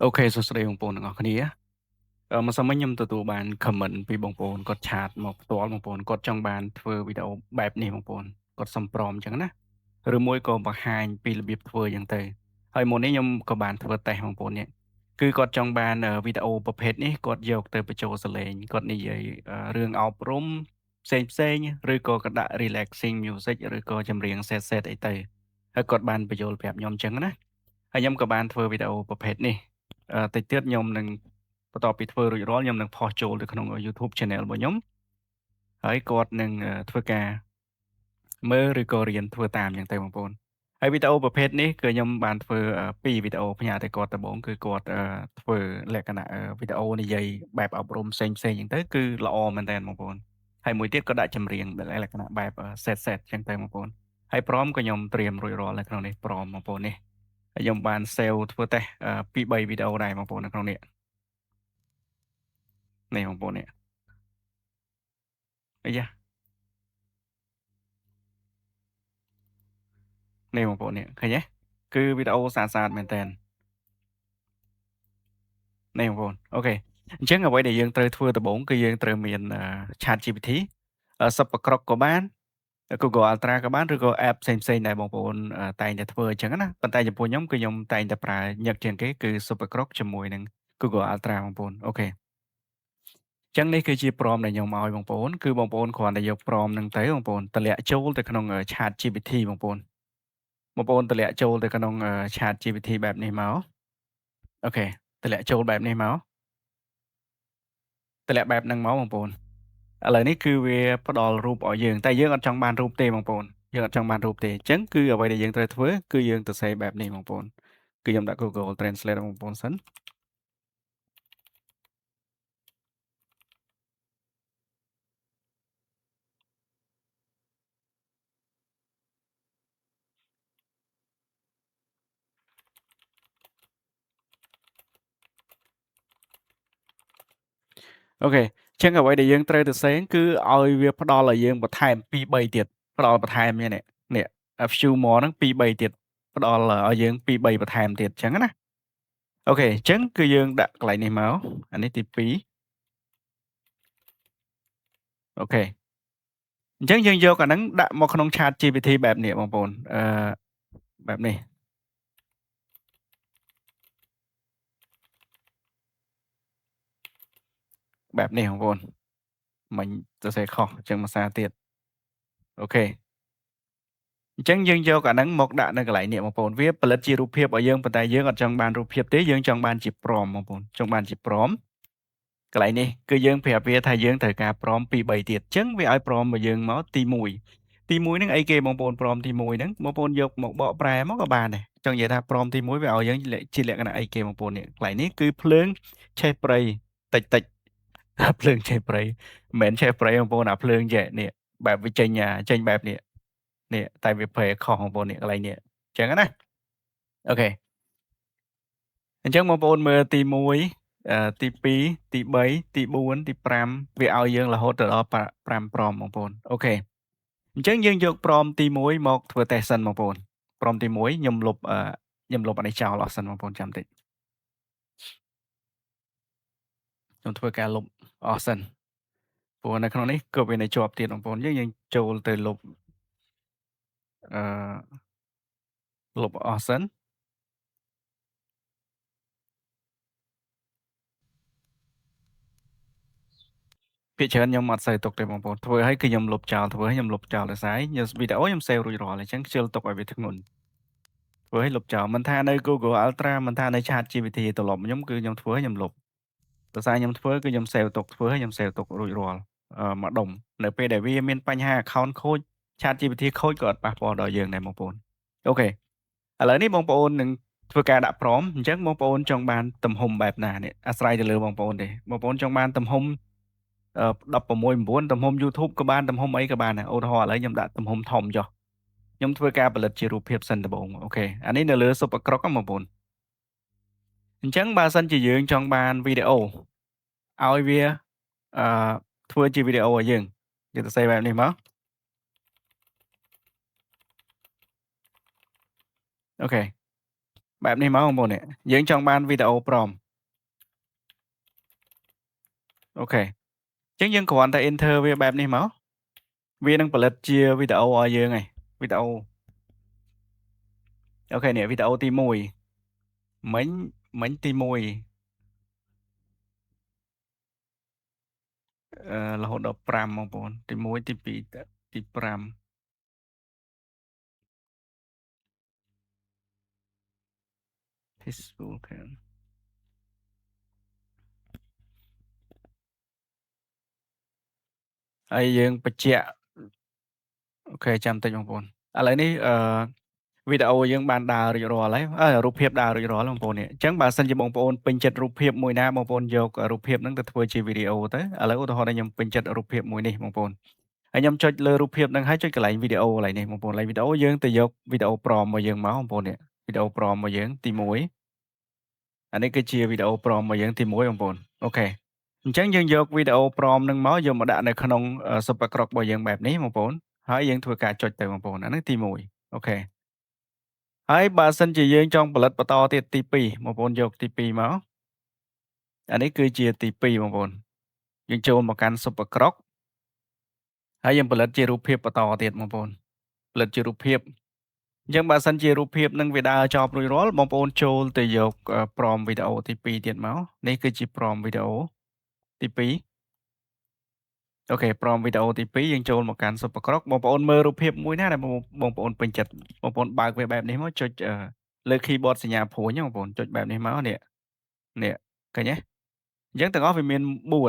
អូខេសួស្តីបងប្អូនទាំងអស់គ្នាម្សិលមិញខ្ញុំទទួលបាន comment ពីបងប្អូនគាត់ឆាតមកផ្ទាល់បងប្អូនគាត់ចង់បានធ្វើវីដេអូបែបនេះបងប្អូនគាត់សុំព្រមអញ្ចឹងណាឬមួយក៏បង្ហាញពីរបៀបធ្វើអញ្ចឹងទៅហើយមុននេះខ្ញុំក៏បានធ្វើតេស្តបងប្អូននេះគឺគាត់ចង់បានវីដេអូប្រភេទនេះគាត់យកទៅបញ្ចូលសលេងគាត់និយាយរឿងអប់រំផ្សេងឬក៏គាត់ដាក់ relaxing music ឬក៏ចម្រៀងសេតអីទៅហើយគាត់បានបញ្យល់ប្រាប់ខ្ញុំអញ្ចឹងណាហើយខ្ញុំក៏បានធ្វើវីដេអូប្រភេទនេះ តិចទៀតខ្ញុំនឹងបន្ទាប់ពីធ្វើរួចរាល់ខ្ញុំនឹងផុសចូលទៅក្នុង YouTube Channel របស់ខ្ញុំហើយគាត់នឹងធ្វើការមើលឬក៏រៀនធ្វើតាមអញ្ចឹងទៅបងប្អូនហើយវីដេអូប្រភេទនេះគឺខ្ញុំបានធ្វើ2វីដេអូផ្ញើទៅគាត់ដំបូងគឺគាត់ធ្វើលក្ខណៈវីដេអូនិយាយបែបអប់រំផ្សេងៗអញ្ចឹងទៅគឺល្អមែនទែនបងប្អូនហើយមួយទៀតក៏ដាក់ចម្រៀងដែលលក្ខណៈបែបសេតអញ្ចឹងទៅបងប្អូនហើយព្រមក៏ខ្ញុំត្រៀមរួចរាល់នៅក្នុងនេះព្រមបងប្អូននេះហើយខ្ញុំបាន save ធ្វើតេស្ត2-3វីដេអូដែរបងប្អូននៅក្នុងនេះនេះបងប្អូននេះអាយ៉ានេះបងប្អូននេះឃើញទេគឺវីដេអូស្អាតៗមែនទែននេះបងប្អូនអូខេអញ្ចឹងអ្វីដែលយើងត្រូវធ្វើដំបូងគឺយើងត្រូវមានChatGPT សិបប្រក្រកក៏បាន Google Ultra ក៏បានឬក៏ app ផ្សេងៗដែលបងប្អូនតែងតែធ្វើអញ្ចឹងណាប៉ុន្តែចំពោះខ្ញុំគឺខ្ញុំតែងតែប្រើញឹកជាងគេគឺ Super Croc ជាមួយនឹង Google Ultra បងប្អូនអូខេអញ្ចឹងនេះគឺជា prompt ដែលខ្ញុំឲ្យបងប្អូនគឺបងប្អូនគ្រាន់តែយក prompt ហ្នឹងទៅបងប្អូនតម្លាក់ចូលទៅក្នុងChatGPT បងប្អូនតម្លាក់ចូលទៅក្នុងChatGPT បែបនេះមកអូខេតម្លាក់ចូលបែបនេះមកតម្លាក់បែបហ្នឹងមកបងប្អូនឥឡូវនេះគឺវាផ្ដល់រូបឲ្យយើងតែយើងអត់ចង់បានរូបទេបងប្អូនយើងអត់ចង់បានរូបទេអញ្ចឹងគឺអ្វីដែលយើងត្រូវធ្វើគឺយើងទៅសេបែបនេះបងប្អូនគឺខ្ញុំដាក់ Google Translate បងប្អូនសិនអូខេអញ្ចឹងអ្វីដែលយើងត្រូវទៅសេគឺឲ្យវាផ្ដល់ឲ្យយើងបន្ថែម2-3ទៀតផ្ដល់បន្ថែមនេះ A few more ហ្នឹង2-3ទៀតផ្ដល់ឲ្យយើង2-3បន្ថែមទៀតអញ្ចឹងណាអូខេអញ្ចឹងគឺយើងដាក់កន្លែងនេះមកអានេះទី2អូខេអញ្ចឹងយើងយកអាហ្នឹងដាក់មកក្នុង ChatGPT បែបនេះបងប្អូនបែបនេះបងប្អូនមិញសរសេរខុសអញ្ចឹងមួយសារទៀតអូខេអញ្ចឹងយើងយកអាហ្នឹងមកដាក់នៅកន្លែងនេះបងប្អូនវាផលិតជារូបភាពឲ្យយើងប៉ុន្តែយើងអត់ចង់បានរូបភាពទេយើងចង់បានជា prompt បងប្អូនចង់បានជា prompt កន្លែងនេះគឺយើងប្រាប់វាថាយើងត្រូវការ prompt 2-3ទៀតអញ្ចឹងវាឲ្យ prompt របស់យើងមកទី1ហ្នឹងអីគេបងប្អូន prompt ទី1ហ្នឹងបងប្អូនយកមកបកប្រែមកក៏បានដែរចង់និយាយថា prompt ទី1វាឲ្យយើងជាលក្ខណៈអីគេបងប្អូននេះកន្លែងនេះគឺភ្លើងឆេះព្រៃតិចៗភ្លើងឆេះព្រៃមិនមែនឆេះព្រៃបងប្អូនអាភ្លើងចេះនេះបែបវាចេញបែបនេះនេះតែវាប្រែខុសបងប្អូននេះកន្លែងនេះអញ្ចឹងណាអូខេអញ្ចឹងបងប្អូនមើលទី1ទី2ទី3ទី4ទី5វាឲ្យយើងរហូតទៅដល់5 prompt បងប្អូនអូខេអញ្ចឹងយើងយក prompt ទី1មកធ្វើតេស្តសិនបងប្អូន prompt ទី1ខ្ញុំលុបអានេះចោលអស់សិនបងប្អូនចាំតិចខ្ញុំធ្វើការលុបអស់សិនព្រោះនៅក្នុងនេះក៏វានៅជាប់ទៀតបងប្អូនយើងចូលទៅលុបអឺលុបអស់សិនភាគច្រើនខ្ញុំអត់សូវទុកទេបងប្អូនធ្វើហើយគឺខ្ញុំលុបចោលដោយសារវីដេអូខ្ញុំសេវរួចរាល់អញ្ចឹងខ្ជិលទុកឲ្យវាធ្ងន់ធ្វើឲ្យលុបចោលមិនថានៅ Google Ultra មិនថានៅ ChatGPT ទម្លាប់ខ្ញុំគឺខ្ញុំធ្វើហើយខ្ញុំលុបដោយសារខ្ញុំធ្វើគឺខ្ញុំសេវទុកធ្វើហើយខ្ញុំសេវទុករួចរាល់មួយដុំនៅពេលដែលវាមានបញ្ហា account ខូច ChatGPT ខូចក៏អត់ប៉ះពាល់ដល់យើងដែរបងប្អូនអូខេឥឡូវនេះបងប្អូននឹងធ្វើការដាក់ prompt អញ្ចឹងបងប្អូនចង់បានទំហំបែបណានេះអាស្រ័យទៅលើបងប្អូនទេបងប្អូនចង់បានទំហំ16:9ទំហំ YouTube ក៏បានទំហំអីក៏បានដែរឧទាហរណ៍ឥឡូវខ្ញុំដាក់ទំហំធំចុះខ្ញុំធ្វើការផលិតជារូបភាពសិនដំបូងអូខេអានេះនៅលើ Super Croc ហ្នឹងបងប្អូនអញ្ចឹងបើសិនជាយើងចង់បានវីដេអូឲ្យវាអឺធ្វើជាវីដេអូឲ្យយើងសរសេរបែបនេះមកអូខេ បែបនេះមកបងប្អូននេះយើងចង់បានវីដេអូព្រមអូខេអញ្ចឹងយើងគ្រាន់តែ enter វាបែបនេះមកវានឹងផលិតជាវីដេអូឲ្យយើងហើយវីដេអូអូខេនេះវីដេអូទី1មិញទី1រហូតដល់5បងប្អូនទី1ទី2ទី5 Facebook ហើយយើងបញ្ជាក់អូខេចាំតិចបងប្អូនឥឡូវនេះវីដេអូយើងបានដើររួចរាល់ហើយរូបភាពដើររួចរាល់បងប្អូននេះអញ្ចឹងបើសិនជាបងប្អូនពេញចិត្តរូបភាពមួយណាបងប្អូនយករូបភាពហ្នឹងទៅធ្វើជាវីដេអូទៅឥឡូវឧទាហរណ៍ថាខ្ញុំពេញចិត្តរូបភាពមួយនេះបងប្អូនហើយខ្ញុំចុចលើរូបភាពហ្នឹងហើយចុចកន្លែងវីដេអូកន្លែងនេះបងប្អូនកន្លែងវីដេអូយើងទៅយកវីដេអូព្រមមកយើងមកបងប្អូននេះវីដេអូព្រមមកយើងទី1អានេះគឺជាវីដេអូព្រមមកយើងទី1បងប្អូនអូខេអញ្ចឹងយើងយកវីដេអូព្រមហ្នឹងមកយកមកដាក់នៅក្នុង Super Crock របស់យើងបែបនេះបងប្អូនហើយយើងធ្វើការចុចទៅបងប្អូនអានេះទី1អូខេហើយបើសិនជាយើងចង់ផលិតបន្តទៀតទី2បងប្អូនយកទី2មកអានេះគឺជាទី2បងប្អូនយើងចូលមកកាន់ Super Crock ហើយយើងផលិតជារូបភាពបន្តទៀតបងប្អូនផលិតជារូបភាពអញ្ចឹងបើសិនជារូបភាពនឹងវាដើរចប់រួចរាល់បងប្អូនចូលទៅយកព្រមវីដេអូទី2ទៀតមកនេះគឺជាព្រមវីដេអូទី2អូខេព្រមវីដេអូទី2យើងចូលមកកាន់ Super Crock បងប្អូនមើលរូបភាពមួយណាដែលបងប្អូនពេញចិត្តបងប្អូនបើកវាបែបនេះមកចុចលើ keyboard សញ្ញាព្រួញបងប្អូនចុចបែបនេះមកនេះឃើញទេអញ្ចឹងទាំងអស់វាមាន4 1 2 3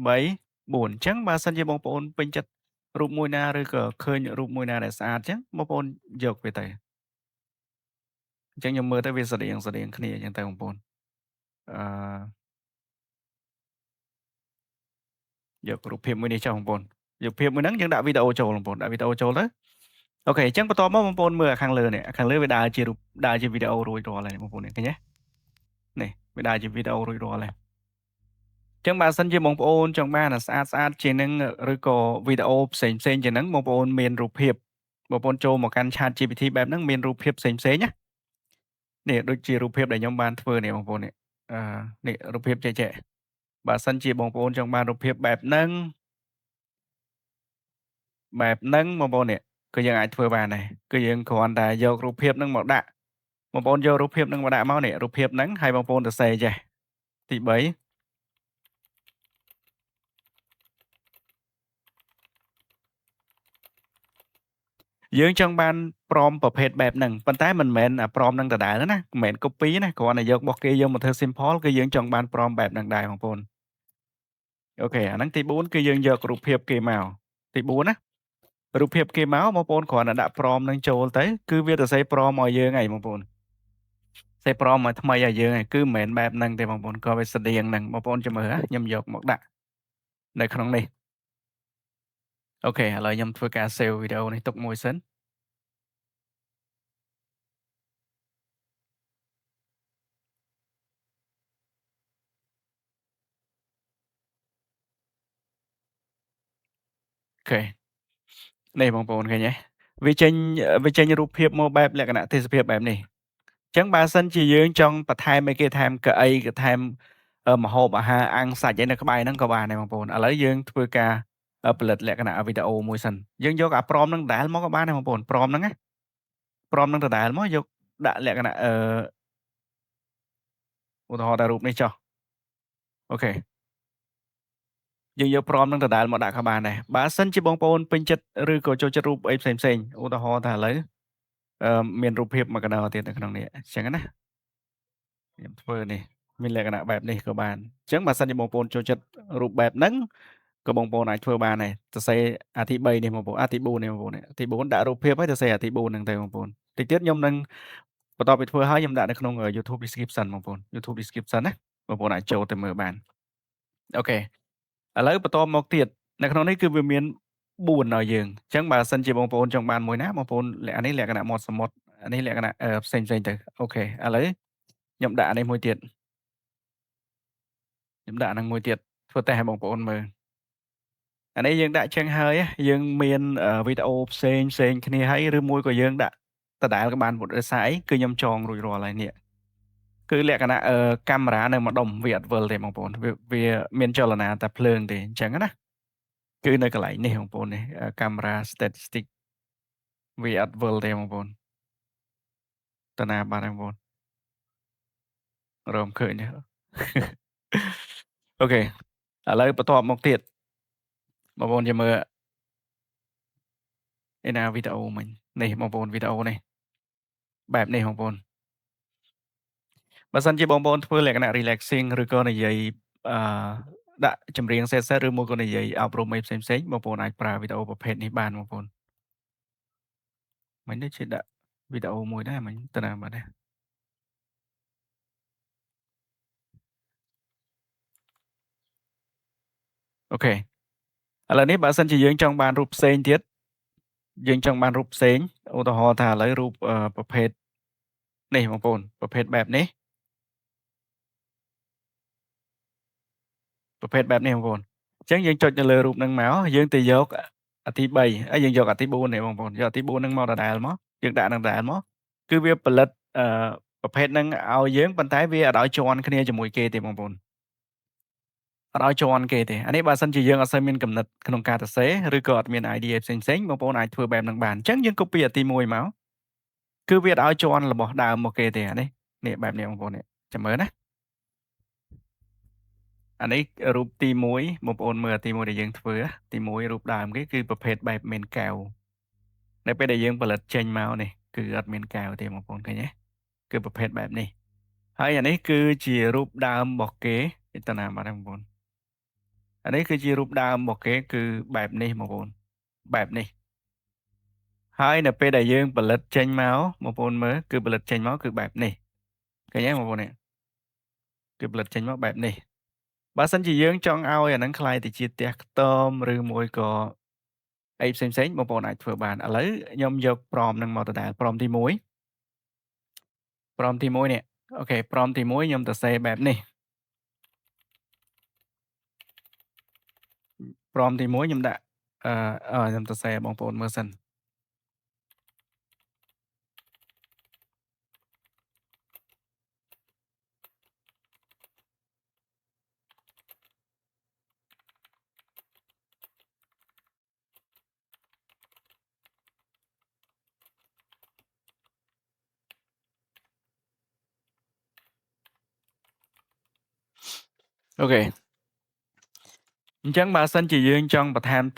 4អញ្ចឹងបើសិនជាបងប្អូនពេញចិត្តរូបមួយណាឬក៏ឃើញរូបមួយណាដែលស្អាតអញ្ចឹងបងប្អូនយកវាទៅអញ្ចឹងខ្ញុំមើលទៅវាស្រដៀងគ្នាអញ្ចឹងទៅបងប្អូនអឺយករូបភាពមួយនេះចុះបងប្អូនយកភាពមួយហ្នឹងយើងដាក់វីដេអូចូលបងប្អូនដាក់វីដេអូចូលទៅអូខេអញ្ចឹងបន្ទាប់មកបងប្អូនមើលខាងលើនេះខាងលើវាដើរជាវីដេអូរួចរាល់ហើយបងប្អូនឃើញទេនេះវាដើរជាវីដេអូរួចរាល់ហើយចឹងបើសិនជាបងប្អូនចង់បានស្អាតជាងនឹងឬក៏វីដេអូផ្សេងជាងហ្នឹងបងប្អូនមានរូបភាពបងប្អូនចូលមកកាន់ ChatGPT បែបហ្នឹងមានរូបភាពផ្សេងណានេះដូចជារូបភាពដែលខ្ញុំបានធ្វើនេះបងប្អូននេះនេះរូបភាពចែកបើសិនជាបងប្អូនចង់បានរូបភាពបែបហ្នឹងបងប្អូននេះគឺយើងអាចធ្វើបានដែរគឺយើងគ្រាន់តែយករូបភាពហ្នឹងមកដាក់បងប្អូនយករូបភាពហ្នឹងមកដាក់មកនេះរូបភាពហ្នឹងហើយបងប្អូនសរសេរចេះទី3យើងចង់បានព្រមប្រភេទបែបហ្នឹងប៉ុន្តែមិនមែនព្រមហ្នឹងដដែលណាមិនមែន copy ណាគ្រាន់តែយករបស់គេយកមកធ្វើ simple គឺយើងចង់បានព្រមបែបហ្នឹងដែរបងប្អូនអូខេអាហ្នឹងទី4គឺយើងយករូបភាពគេមកទី4ណារូបភាពគេមកបងប្អូនគ្រាន់តែដាក់ព្រមហ្នឹងចូលទៅគឺវាទៅសេព្រមឲ្យយើងហើយបងប្អូនសេព្រមឲ្យថ្មីឲ្យយើងហើយគឺមិនមែនបែបហ្នឹងទេបងប្អូនក៏វាស្តៀងហ្នឹងបងប្អូនចាំមើលខ្ញុំយកមកដាក់នៅក្នុងនេះអូខេឥឡូវខ្ញុំធ្វើការ save វីដេអូនេះទុកមួយសិនអូខេនេះបងប្អូនឃើញទេវាចេញរូបភាពមកបែបលក្ខណៈទេសភាពបែបនេះអញ្ចឹងបើសិនជាយើងចង់បន្ថែមអីគេថែមកៅអីគេថែមម្ហូបអាហារអាំងសាច់អីនៅក្បែរហ្នឹងក៏បានដែរបងប្អូនឥឡូវយើងធ្វើការផលិតលក្ខណៈវីដេអូមួយសិនយើងយកអាព្រមហ្នឹងដដែលមកក៏បានដែរបងប្អូនព្រមហ្នឹងណាព្រមហ្នឹងដដែលមកយកដាក់លក្ខណៈឧទាហរណ៍ថារូបនេះចុះអូខេយើងយកព្រមហ្នឹងដដែលមកដាក់ក៏បានដែរបើសិនជាបងប្អូនពេញចិត្តឬក៏ចូលចិត្តរូបអីផ្សេងៗឧទាហរណ៍ថាឥឡូវមានរូបភាពមួយកណ្ដោទៀតនៅក្នុងនេះអញ្ចឹងណាខ្ញុំធ្វើនេះមានលក្ខណៈបែបនេះក៏បានអញ្ចឹងបើសិនជាបងប្អូនចូលចិត្តរូបបែបហ្នឹងក៏បងប្អូនអាចធ្វើបានដែរសរសេរអាទី3នេះបងប្អូនអាទី4នេះបងប្អូនទី4ដាក់រូបភាពហើយសរសេរអាទី4ហ្នឹងទៅបងប្អូនតិចទៀតខ្ញុំនឹងបន្ទាប់ពីធ្វើហើយខ្ញុំដាក់នៅក្នុង YouTube description បងប្អូន YouTube description ណាបងប្អូនអាចចូលទៅមើលបានអូខេឥឡូវបន្តមកទៀតនៅក្នុងនេះគឺវាមាន4ឲ្យយើងអញ្ចឹងបើសិនជាបងប្អូនចង់បានមួយណាបងប្អូនអានេះលក្ខណៈមាត់សមុទ្រអានេះលក្ខណៈផ្សេងទៅអូខេឥឡូវខ្ញុំដាក់អានេះមួយទៀតខ្ញុំដាក់អាហ្នឹងមួយទៀតធ្វើតេស្តឲ្យបងប្អូនមើលអានេះយើងដាក់ចឹងហើយយើងមានវីដេអូផ្សេងគ្នាហើយឬមួយក៏យើងដាក់ តដែលក៏បានពុតដោយសារអីគឺខ្ញុំចងរួចរាល់ហើយនេះគឺលក្ខណៈកាមេរ៉ានៅម្ដុំវាអត់វិលទេបងប្អូនវាមានចលនាតែភ្លើងទេអញ្ចឹងណាគឺនៅកន្លែងនេះបងប្អូននេះកាមេរ៉ា static វាអត់វិលទេបងប្អូនតាណាបាទបងប្អូនរមឃើញទេអូខេឥឡូវបន្ទាប់មកទៀតបងប្អូនចាំមើលឯណាវីដេអូមិញនេះបងប្អូនវីដេអូនេះបែបនេះបងប្អូនបើសិនជាបងប្អូនធ្វើលក្ខណៈ relaxing ឬក៏និយាយអឺដាក់ចម្រៀងសេសឬមួយក៏និយាយអប់រំអីផ្សេងៗបងប្អូនអាចប្រើវីដេអូប្រភេទនេះបានបងប្អូនមិញដូចជាដាក់វីដេអូមួយដែរមិញតាណាបាទអូខេឥឡូវនេះបើសិនជាយើងចង់បានរូបផ្សេងទៀតយើងចង់បានរូបផ្សេងឧទាហរណ៍ថាឥឡូវរូបប្រភេទនេះបងប្អូនប្រភេទបែបនេះប្រភេទបែបនេះបងប្អូនអញ្ចឹងយើងចុចទៅលើរូបហ្នឹងមកយើងទៅយកអាទី3ហើយយើងយកអាទី4នេះបងប្អូនយកអាទី4ហ្នឹងមកដដែលមកយើងដាក់នឹងដដែលមកគឺវាផលិតប្រភេទហ្នឹងឲ្យយើងប៉ុន្តែវាអត់ឲ្យជាន់គ្នាជាមួយគេទេបងប្អូនអត់ឲ្យជាន់គេទេអានេះបើសិនជាយើងអត់សូវមានគំនិតក្នុងការសរសេរឬក៏អត់មាន idea ផ្សេងៗបងប្អូនអាចធ្វើបែបហ្នឹងបានអញ្ចឹងយើង copy អាទី1មកគឺវាអត់ឲ្យជាន់របស់ដើមមកគេទេអានេះនេះបែបនេះបងប្អូននេះចាំមើលណាអានេះរូបទី1បងប្អូនមើលទី1ដែលយើងធ្វើទី1រូបដើមគេគឺប្រភេទបែបមានកែវនៅពេលដែលយើងផលិតចេញមកនេះគឺអត់មានកែវទេបងប្អូនឃើញទេគឺប្រភេទបែបនេះហើយអានេះគឺជារូបដើមរបស់គេទៅណាបាទបងប្អូនអានេះគឺជារូបដើមរបស់គេគឺបែបនេះបងប្អូនបែបនេះហើយនៅពេលដែលយើងផលិតចេញមកបងប្អូនមើលគឺផលិតចេញមកគឺបែបនេះឃើញទេបងប្អូននេះគឺផលិតចេញមកបែបនេះបើសិនជាយើងចង់ឲ្យអាហ្នឹងคล้ายទៅជាផ្ទះខ្ទមឬមួយក៏អីផ្សេងៗបងប្អូនអាចធ្វើបានឥឡូវខ្ញុំយកប្រមហ្នឹងមកដដែលប្រមទី1នេះអូខេប្រមទី1ខ្ញុំសរសេរបែបនេះប្រមទី1ខ្ញុំដាក់ខ្ញុំសរសេរបងប្អូនមើលសិនអូខេអញ្ចឹងបើសិនជាយើងចង់បន្ថែមផ្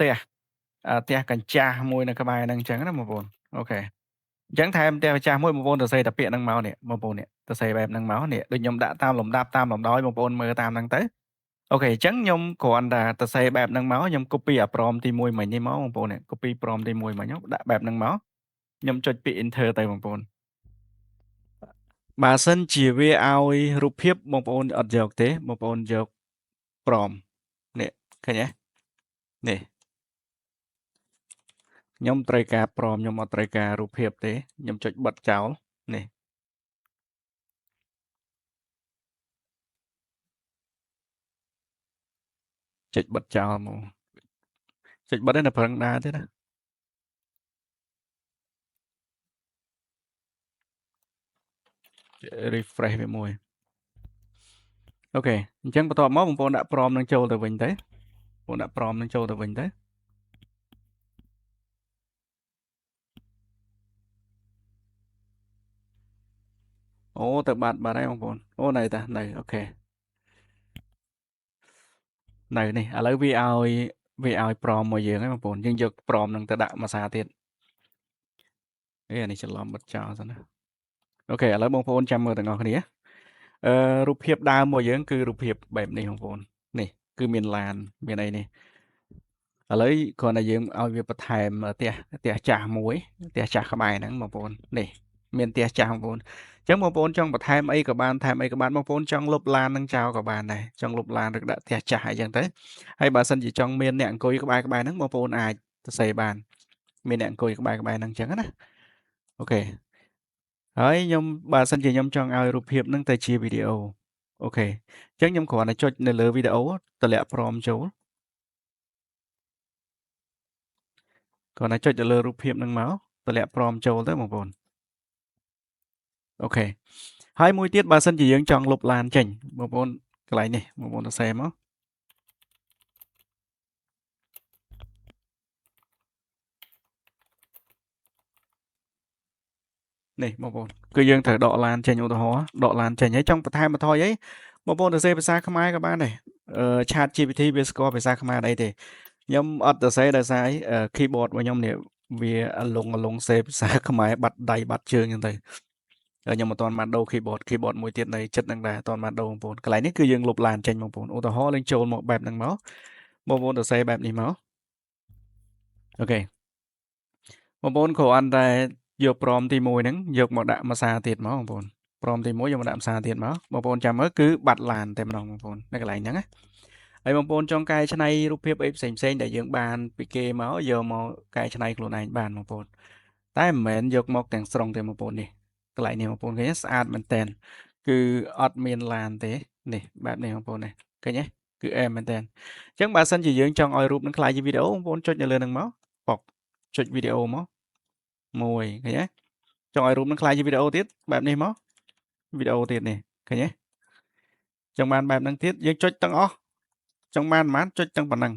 ទះកញ្ចាស់មួយនៅក្បែរហ្នឹងអញ្ចឹងណាបងប្អូនអូខេអញ្ចឹងថែមផ្ទះម្ចាស់មួយបងប្អូនសរសេរតែពាក្យហ្នឹងមកនេះបងប្អូននេះសរសេរបែបហ្នឹងមកនេះដូចខ្ញុំដាក់តាមលំដាប់តាមលំដោយបងប្អូនមើលតាមហ្នឹងទៅអូខេអញ្ចឹងខ្ញុំគ្រាន់តែសរសេរបែបហ្នឹងមកខ្ញុំ copy អាប្រមទី1មិញនេះមកបងប្អូននេះ copy ប្រមទី1មិញមកដាក់បែបហ្នឹងមកខ្ញុំចុចពាក្យ enter ទៅបងប្អូនបើសិនជាវាឲ្យរូបភាពបងប្អូនអត់យកទេបងប្អូនយកប្រមនេះឃើញទេនេះខ្ញុំត្រូវការប្រមខ្ញុំអត់ត្រូវការរូបភាពទេខ្ញុំចុចបិទចោលនេះចុចបិទចោលមកចុចបិទនៅប្រឹងដើរទេណា refresh វាមួយអូខេអញ្ចឹងបន្ទាប់មកបងប្អូនដាក់ប្រមនឹងចូលទៅវិញទៅបងដាក់ប្រមនឹងចូលទៅវិញទៅអូទៅបាត់ហើយបងប្អូនអូនៅតានៅអូខេនៅនេះឥឡូវវាឲ្យប្រមមកយើងហើយបងប្អូនយើងយកប្រមនឹងទៅដាក់មួយសារទៀតអានេះច្រឡំបិទចោលសិនណាអូខេឥឡូវបងប្អូនចាំមើលទាំងអស់គ្នារូបភាពដើមរបស់យើងគឺរូបភាពបែបនេះបងប្អូននេះគឺមានឡានមានអីនេះឥឡូវគ្រាន់តែយើងឲ្យវាបន្ថែមផ្ទះចាស់មួយផ្ទះចាស់ក្បែរហ្នឹងបងប្អូននេះមានផ្ទះចាស់បងប្អូនអញ្ចឹងបងប្អូនចង់បន្ថែមអីក៏បានថែមអីក៏បានបងប្អូនចង់លុបឡាននឹងចោលក៏បានដែរចង់លុបឡានឬដាក់ផ្ទះចាស់អីចឹងទៅហើយបើសិនជាចង់មានអ្នកអង្គុយក្បែរហ្នឹងបងប្អូនអាចសរសេរបានមានអ្នកអង្គុយក្បែរហ្នឹងអញ្ចឹងណាអូខេហើយខ្ញុំបើសិនជាខ្ញុំចង់ឲ្យរូបភាពហ្នឹងទៅជាវីដេអូអូខេអញ្ចឹងខ្ញុំគ្រាន់តែចុចនៅលើវីដេអូតម្លាក់ព្រមចូលគ្រាន់តែចុចទៅលើរូបភាពហ្នឹងមកតម្លាក់ព្រមចូលទៅបងប្អូន អូខេហើយមួយទៀតបើសិនជាយើងចង់លុបឡានចេញបងប្អូនកន្លែងនេះបងប្អូនសរសេរមកនេះបងប្អូនគឺយើងត្រូវដកឡានចេញឧទាហរណ៍ដកឡានចេញហើយចង់បន្ថែមបន្ថយអីបងប្អូនសរសេរភាសាខ្មែរក៏បានដែរChat GPT វាស្គាល់ភាសាខ្មែរអីទេខ្ញុំអត់សរសេរដោយសារអីkeyboard របស់ខ្ញុំនេះវាអលងសេភាសាខ្មែរបាត់ដៃបាត់ជើងអញ្ចឹងទៅខ្ញុំមិនទាន់បានដូរ keyboard មួយទៀតនៅចិត្តហ្នឹងដែរអត់ទាន់បានដូរបងប្អូនកន្លែងនេះគឺយើងលុបឡានចេញបងប្អូនឧទាហរណ៍លេងចូលមកបែបហ្នឹងមកបងប្អូនសរសេរបែបនេះមកអូខេបងប្អូនគ្រាន់តែយកព្រមទី1ហ្នឹងយកមកដាក់ភាសាទៀតមកបងប្អូនព្រមទី1យកមកដាក់ភាសាទៀតមកបងប្អូនចាំមើលគឺបាត់ឡានតែម្ដងបងប្អូននៅកន្លែងហ្នឹងណាហើយបងប្អូនចង់កែច្នៃរូបភាពអីផ្សេងៗដែលយើងបានពីគេមកយកមកកែច្នៃខ្លួនឯងបានបងប្អូនតែមិនមែនយកមកទាំងស្រុងទេបងប្អូននេះកន្លែងនេះបងប្អូនឃើញស្អាតមែនតើគឺអត់មានឡានទេនេះបែបនេះបងប្អូននេះឃើញទេគឺអែមមែនតើអញ្ចឹងបើសិនជាយើងចង់ឲ្យរូបនឹងខ្លាយជាវីដេអូបងប្អូនចុចនៅលើនឹងមកប៉ុកចុចវីដេអូមកមួយឃើញទេចង់ឲ្យរូបនឹងខ្លាយជាវីដេអូទៀតបែបនេះមកវីដេអូទៀតនេះឃើញទេចង់បានបែបហ្នឹងទៀតយើងចុចទាំងអស់ចង់បានប៉ុន្មានចុចទាំងប៉ុណ្ណឹង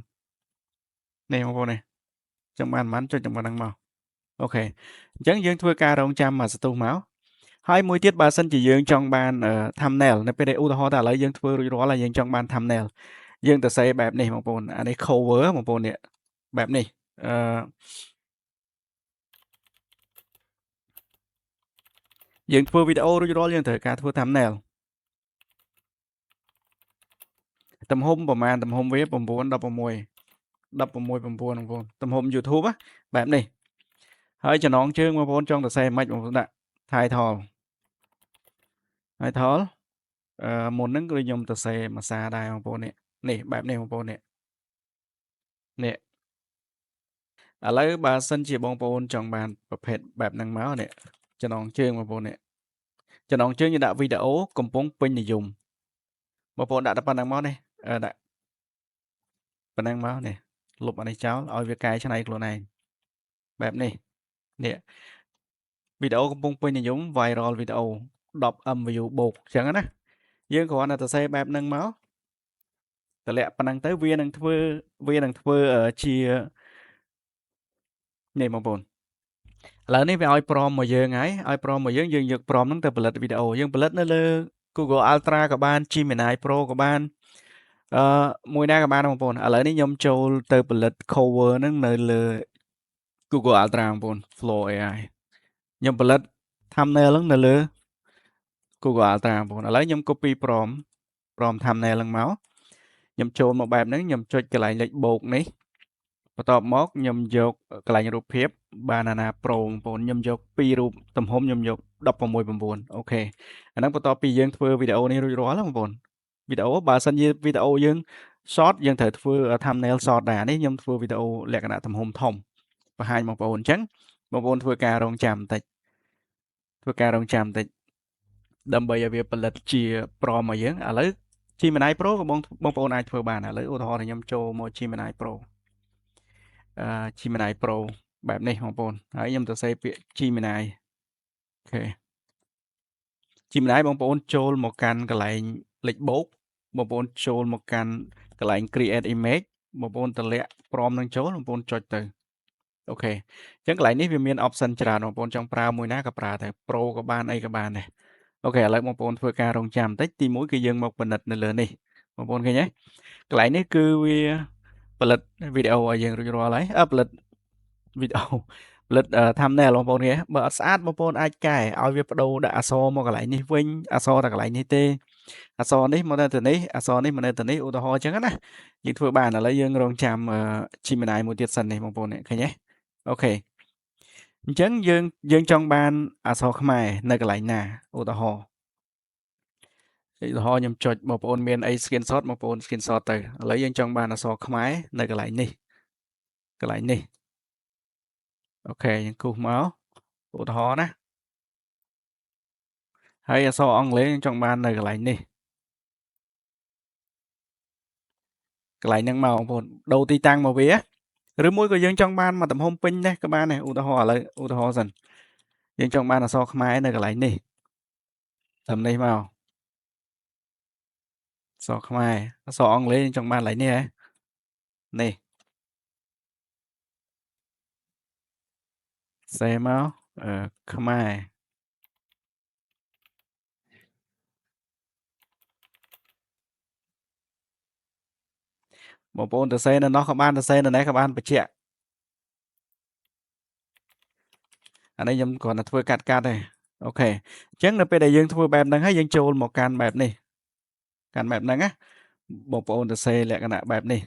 នេះបងប្អូននេះចង់បានប៉ុន្មានចុចទាំងប៉ុណ្ណឹងមកអូខេអញ្ចឹងយើងធ្វើការរងចាំមួយសន្ទុះមកហើយមួយទៀតបើសិនជាយើងចង់បានthumbnail នៅពេលដែលឧទាហរណ៍ថាឥឡូវយើងធ្វើរួចរាល់ហើយយើងចង់បាន thumbnail យើងទៅសេបែបនេះបងប្អូនអានេះ cover បងប្អូននេះបែបនេះយើងធ្វើវីដេអូរួចរាល់យើងត្រូវការធ្វើ thumbnail ទំហំប្រហែលទំហំវា9 16 9បងប្អូនទំហំ YouTube បែបនេះហើយចំណងជើងបងប្អូនចង់សរសេរមិនបងប្អូនដាក់ title មុនហ្នឹងគឺខ្ញុំសរសេរភាសាដែរបងប្អូននេះបែបនេះបងប្អូននេះឥឡូវបើសិនជាបងប្អូនចង់បានប្រភេទបែបហ្នឹងមកនេះចំណងជើងបងប្អូននេះចំណងជើងយើងដាក់វីដេអូកំពុងពេញនិយមបងប្អូនដាក់តែប៉ុណ្្នឹងមកនេះដាក់ប៉ុណ្្នឹងមកនេះលុបអានេះចោលឲ្យវាកែច្នៃខ្លួនឯងបែបនេះវីដេអូកំពុងពេញនិយម viral វីដេអូ 10M view បូកអញ្ចឹងណាយើងគ្រាន់តែសរសេរបែបហ្នឹងមកតម្លាក់ប៉ុណ្ណឹងទៅវានឹងធ្វើជានេះបងប្អូនឥឡូវនេះវាឲ្យព្រមមកយើងហើយឲ្យព្រមមកយើងយកព្រមហ្នឹងទៅផលិតវីដេអូយើងផលិតនៅលើ Google Ultra ក៏បាន Gemini Pro ក៏បានមួយណាក៏បានបងប្អូនឥឡូវនេះខ្ញុំចូលទៅផលិត cover ហ្នឹងនៅលើ Google Ultra បងប្អូន Flow AI ខ្ញុំផលិត thumbnail ហ្នឹងនៅលើ Google Ultra បងប្អូនឥឡូវខ្ញុំ copy ព្រម thumbnail ហ្នឹងមកខ្ញុំចូលមកបែបហ្នឹងខ្ញុំចុចកន្លែងលេខបូកនេះបន្ទាប់មកខ្ញុំយកកន្លែងរូបភាព Banana Pro បងប្អូនខ្ញុំយក2រូបទំហំខ្ញុំយក16:9អូខេអាហ្នឹងបន្ទាប់ពីយើងធ្វើវីដេអូនេះរួចរាល់បងប្អូនវីដេអូបើសិនជាវីដេអូយើង short យើងត្រូវធ្វើ thumbnail short ដែរនេះខ្ញុំធ្វើវីដេអូលក្ខណៈទំហំធំបង្ហាញបងប្អូនអញ្ចឹងបងប្អូនធ្វើការរងចាំបន្តិចដើម្បីឲ្យវាផលិតជាប្រមមកយើងឥឡូវ Gemini Pro ក៏បងប្អូនអាចធ្វើបានឥឡូវឧទាហរណ៍ខ្ញុំចូលមក Gemini Pro Gemini Pro បែបនេះបងប្អូនហើយខ្ញុំទៅសេពាក្យ Gemini អូខេ Gemini បងប្អូនចូលមកកាន់កន្លែងលេខបូកបងប្អូនចូលមកកាន់កន្លែង create image បងប្អូនតម្លាក់ព្រមនឹងចូលបងប្អូនចុចទៅអូខេអញ្ចឹងកន្លែងនេះវាមាន option ច្រើនបងប្អូនចង់ប្រើមួយណាក៏ប្រើតែ Pro ក៏បានអីក៏បានដែរអូខេឥឡូវបងប្អូនធ្វើការរងចាំបន្តិចទី1គឺយើងមកពិនិត្យនៅលើនេះបងប្អូនឃើញទេកន្លែងនេះគឺវាផលិតវីដេអូឲ្យយើងរួចរាល់ហើយផលិតវីដេអូផលិត thumbnail បងប្អូនឃើញបើអត់ស្អាតបងប្អូនអាចកែឲ្យវាបដូរដាក់អក្សរមកកន្លែងនេះវិញអក្សរតែកន្លែងនេះទេអក្សរនេះមកនៅទៅនេះអក្សរនេះមកនៅទៅនេះឧទាហរណ៍អញ្ចឹងណាយើងធ្វើបានឥឡូវយើងរងចាំ Gemini មួយទៀតសិននេះបងប្អូនឃើញទេអូខេអញ្ចឹងយើងចង់បានអក្សរខ្មែរនៅកន្លែងណាឧទាហរណ៍ខ្ញុំចុចបងប្អូនមានអី screenshot បងប្អូន screenshot ទៅឥឡូវយើងចង់បានអក្សរខ្មែរនៅកន្លែងនេះអូខេយើងគូសមកឧទាហរណ៍ណាហើយអក្សរអង់គ្លេសយើងចង់បាននៅកន្លែងនេះកន្លែងហ្នឹងមកបងប្អូនដូរទីតាំងមកវាឬមួយក៏យើងចង់បានមកទំហំពេញដែរក៏បានដែរឧទាហរណ៍ឥឡូវឧទាហរណ៍សិនយើងចង់បានអក្សរខ្មែរនៅកន្លែងនេះ Tầmនេះមកអក្សរខ្មែរអក្សរអង់គ្លេសចង់បានកន្លែងនេះហ៎នេះសេមកខ្មែរបងប្អូនទៅសេនៅនោះក៏បានទៅសេនៅនេះក៏បានបញ្ជាក់អានេះខ្ញុំគ្រាន់តែធ្វើកាត់ទេអូខេអញ្ចឹងនៅពេលដែលយើងធ្វើបែបហ្នឹងហើយយើងចូលមកកាន់បែបនេះកាន់បែបហ្នឹងណាបងប្អូនទៅសេលក្ខណៈបែបនេះ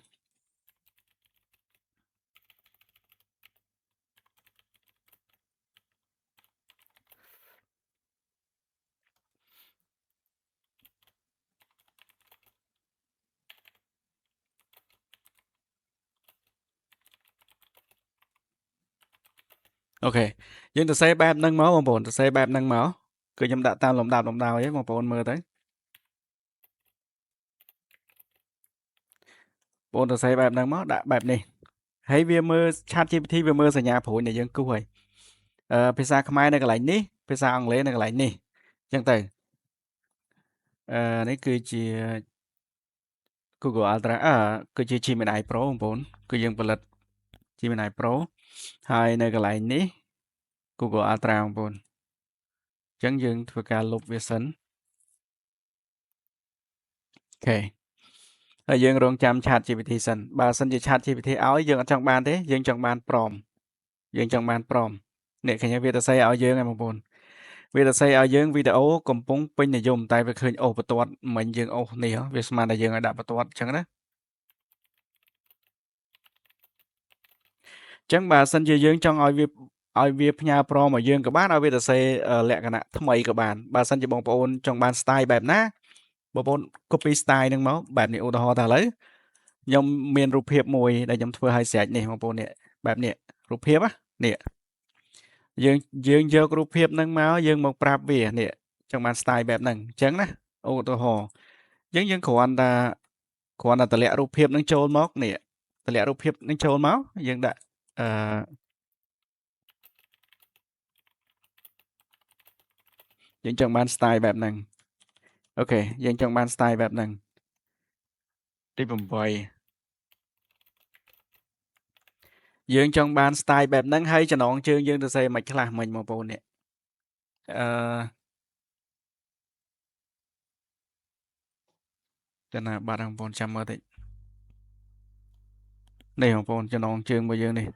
អូខេយើងទៅសេបែបហ្នឹងមកបងប្អូនទៅសេបែបហ្នឹងមកគឺខ្ញុំដាក់តាមលំដាប់លំដោយឯងបងប្អូនមើលទៅបងប្អូនទៅសេបែបហ្នឹងមកដាក់បែបនេះហើយវាមើល ChatGPT វាមើលសញ្ញាព្រួយដែលយើងគូសហើយភាសាខ្មែរនៅកន្លែងនេះភាសាអង់គ្លេសនៅកន្លែងនេះអញ្ចឹងទៅនេះគឺជា Google Ultra គឺជា Gemini Pro បងប្អូនគឺយើងផលិត Gemini Pro ហើយនៅកន្លែងនេះ Google Ultra បងប្អូនអញ្ចឹងយើងធ្វើការលុបវាសិនអូខេហើយយើងរងចាំ ChatGPT សិនបើសិនជា ChatGPT ឲ្យយើងអត់ចង់បានទេយើងចង់បាន prompt យើងចង់បាន prompt នេះឃើញវាទៅសេឲ្យយើងហ្នឹងបងប្អូនវាទៅសេឲ្យយើងវីដេអូកំពុងពេញនិយមតែវាឃើញអូសបន្ទាត់មិញយើងអូសនេះវាស្មានតែយើងឲ្យដាក់បន្ទាត់អញ្ចឹងណាអញ្ចឹងបើសិនជាយើងចង់ឲ្យវាផ្ញើប្រមមកយើងក៏បានឲ្យវាទៅសេលក្ខណៈថ្មីក៏បានបើសិនជាបងប្អូនចង់បាន style បែបណាបងប្អូន copy style ហ្នឹងមកបែបនេះឧទាហរណ៍ថាឥឡូវខ្ញុំមានរូបភាពមួយដែលខ្ញុំធ្វើឲ្យស្រេចនេះបងប្អូននេះបែបនេះរូបភាពនេះយើងយករូបភាពហ្នឹងមកយើងមកប្រាប់វានេះចង់បាន style បែបហ្នឹងអញ្ចឹងណាឧទាហរណ៍អញ្ចឹងយើងគ្រាន់តែតម្លាក់រូបភាពហ្នឹងចូលមកនេះតម្លាក់រូបភាពហ្នឹងចូលមកយើងដាក់អឺយើងចង់បាន style បែបហ្នឹងអូខេយើងចង់បាន style បែបហ្នឹងទី8យើងចង់បាន style បែបហ្នឹងហើយចំណងជើងយើងទៅសេមិនខ្លះមិញបងប្អូននេះអឺចំណាបាត់បងប្អូនចាំមើលតិចនេះបងប្អូនចំណងជើងរបស់យើងនេះ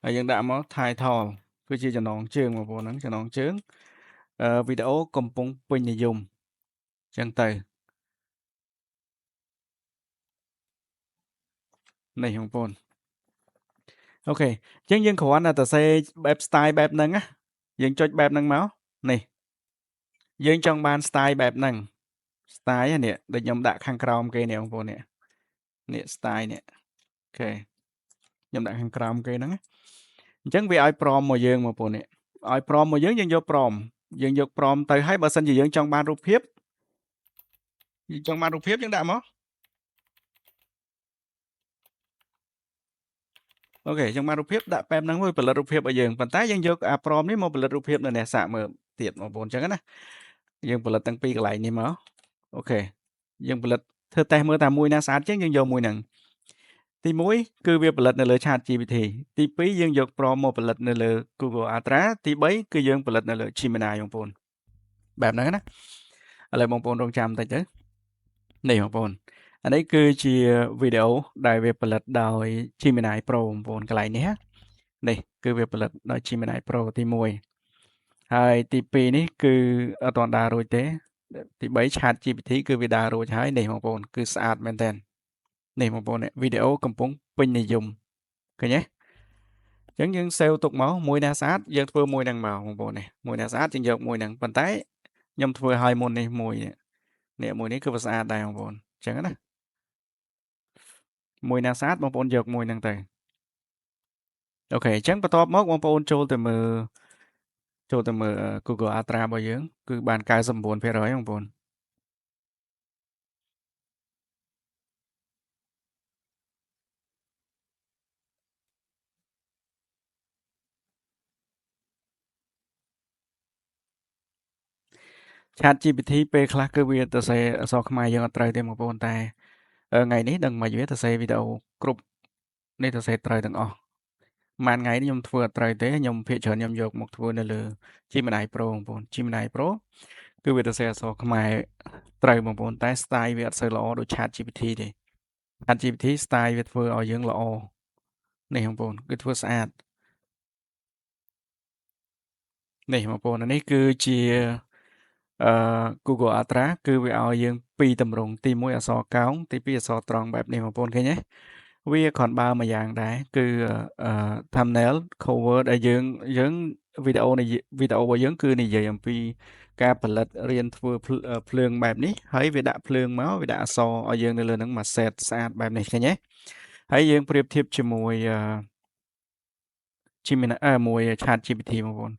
ហើយយើងដាក់មក title គឺជាចំណងជើងបងប្អូនហ្នឹងចំណងជើងវីដេអូកំពុងពេញនិយមអញ្ចឹងទៅនេះបងប្អូនអូខេអញ្ចឹងយើងគ្រាន់តែទៅសេបែប style បែបហ្នឹងណាយើងចុចបែបហ្នឹងមកនេះយើងចង់បាន style បែបហ្នឹង style នេះដូចខ្ញុំដាក់ខាងក្រោមគេនេះបងប្អូននេះ style នេះអូខេខ្ញុំដាក់ខាងក្រោមគេហ្នឹងអញ្ចឹងវាឲ្យព្រមមកយើងបងប្អូននេះឲ្យព្រមមកយើងយកព្រមយើងយកព្រមទៅហើយបើសិនជាយើងចង់បានរូបភាពយើងដាក់មកអូខេចង់បានរូបភាពដាក់បែបហ្នឹងមួយផលិតរូបភាពឲ្យយើងប៉ុន្តែយើងយកអាព្រមនេះមកផលិតរូបភាពនៅនេះសាកមើលទៀតបងប្អូនអញ្ចឹងណាយើងផលិតទាំងពីរកន្លែងនេះមកអូខេយើងផលិតធ្វើតេស្តមើលថាមួយណាស្អាតជាងយើងយកមួយហ្នឹងទី1គឺវាផលិតនៅលើ ChatGPT ទី2យើងយកព្រមមកផលិតនៅលើ Google Ultra ទី3គឺយើងផលិតនៅលើ Gemini បងប្អូនបែបហ្នឹងណាឥឡូវបងប្អូនរងចាំបន្តិចទៅនេះបងប្អូនអានេះគឺជាវីដេអូដែលវាផលិតដោយ Gemini Pro បងប្អូនកន្លែងនេះនេះគឺវាផលិតដោយ Gemini Pro ទី1ហើយទី2នេះគឺអត់ទាន់ដើររួចទេទី3 ChatGPT គឺវាដើររួចហើយនេះបងប្អូនគឺស្អាតមែនតើនេះបងប្អូនវីដេអូកំពុងពេញនិយមឃើញទេអញ្ចឹងយើងសេវទុកមកមួយណាស្អាតយើងធ្វើមួយហ្នឹងមកបងប្អូននេះមួយណាស្អាតយើងយកមួយហ្នឹងប៉ុន្តែខ្ញុំធ្វើឲ្យមុននេះមួយនេះមួយនេះគឺវាស្អាតដែរបងប្អូនអញ្ចឹងណាមួយណាស្អាតបងប្អូនយកមួយហ្នឹងទៅអូខេអញ្ចឹងបន្ទាប់មកបងប្អូនចូលទៅមើលGoogle Ultra របស់យើងគឺបាន99%បងប្អូន ChatGPT ពេលខ្លះគឺវាសរសេរអក្សរខ្មែរយើងអត់ត្រូវទេបងប្អូនតែថ្ងៃនេះដឹងមិនវាសរសេរវីដេអូគ្រប់នេះសរសេរត្រូវទាំងអស់ប៉ុន្មានថ្ងៃនេះខ្ញុំធ្វើអត់ត្រូវទេខ្ញុំភាគច្រើនខ្ញុំយកមកធ្វើនៅលើ Gemini Pro បងប្អូន Gemini Pro គឺវាសរសេរអក្សរខ្មែរត្រូវបងប្អូនតែ style វាអត់សូវល្អដូច ChatGPT ទេ ChatGPT style វាធ្វើឲ្យយើងល្អនេះបងប្អូនគឺធ្វើស្អាតនេះបងប្អូនអានេះគឺជាGoogle Ultra គឺវាឲ្យយើងពីរទម្រង់ទី1អក្សរកោងទី2អក្សរត្រង់បែបនេះបងប្អូនឃើញទេវាគ្រាន់បើមួយយ៉ាងដែរគឺthumbnail cover ដែលយើងវីដេអូរបស់យើងគឺនិយាយអំពីការផលិតរៀនធ្វើភ្លើងបែបនេះហើយវាដាក់ភ្លើងមកវាដាក់អក្សរឲ្យយើងនៅលើហ្នឹងមួយ set ស្អាតបែបនេះឃើញទេហើយយើងប្រៀបធៀបជាមួយGemini មួយ ChatGPT បងប្អូន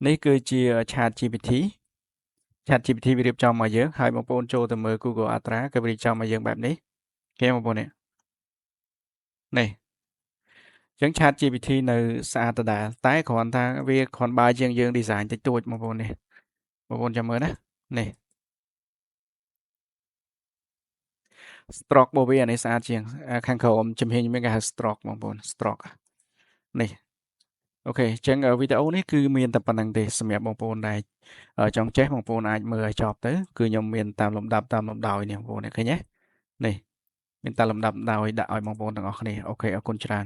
នេះគឺជា ChatGPT វារៀបចំមកយើងហើយបងប្អូនចូលទៅមើល Google Ultra ក៏វារៀបចំមកយើងបែបនេះឃើញបងប្អូននេះអញ្ចឹង ChatGPT នៅស្អាតដដែលតែគ្រាន់ថាវាគ្រាន់បើជាងយើង design តិចតួចបងប្អូននេះបងប្អូនចាំមើលណានេះ stroke របស់វាអានេះស្អាតជាងខាងក្រោមជំហានមានគេហៅ stroke បងប្អូន stroke នេះអូខេអញ្ចឹងវីដេអូនេះគឺមានតែប៉ុណ្្នឹងទេសម្រាប់បងប្អូនដែលចង់ចេះបងប្អូនអាចមើលឲ្យចប់ទៅគឺខ្ញុំមានតាមលំដាប់តាមលំដោយនេះបងប្អូនឃើញទេនេះមានតាមលំដាប់ដោយដាក់ឲ្យបងប្អូនទាំងអស់គ្នាអូខេអរគុណច្រើន